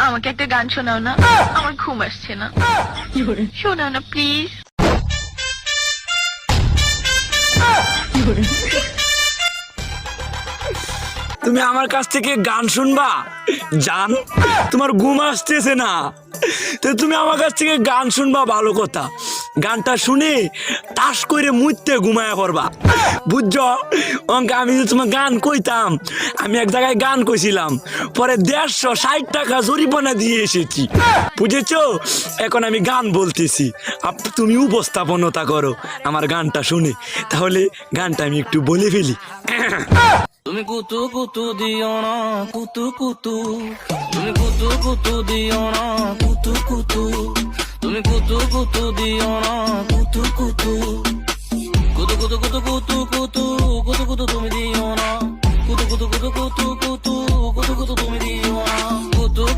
আমাকে একটা গান শোনাও না, আমার ঘুম আসছে না। শোনাও না প্লিজ। তুমি আমার কাছ থেকে গান শুনবা জান? তোমার ঘুম আসতেছে না তো তুমি আমার কাছ থেকে গান শুনবা, ভালো কথা। গানটা শুনে টাস করে মুইতে ঘুমায়া পড়বা, বুঝছো? অঙ্কে আমি যে তোমার গান কইতাম, আমি এক জায়গায় গান কইছিলাম, পরে 160 টাকা জরিমানা দিয়ে এসেছি, বুঝেছো? এখন আমি গান বলতেছি, তুমি উপস্থাপনতা করো আমার গানটা শুনে। তাহলে গানটা আমি একটু বলে ফেলি। তুমি কুতু কুতু দিও না কুতু কুতু, তুমি কুতু কুতু দিও না কুতু কুতু, তুমি কুতু কুতু দিও না কুতু কুতু, কুতু কুতু কুতু কুতু কুতু কুতু কুতু তুমি দিও না কুতু কুতু কুতু কুতু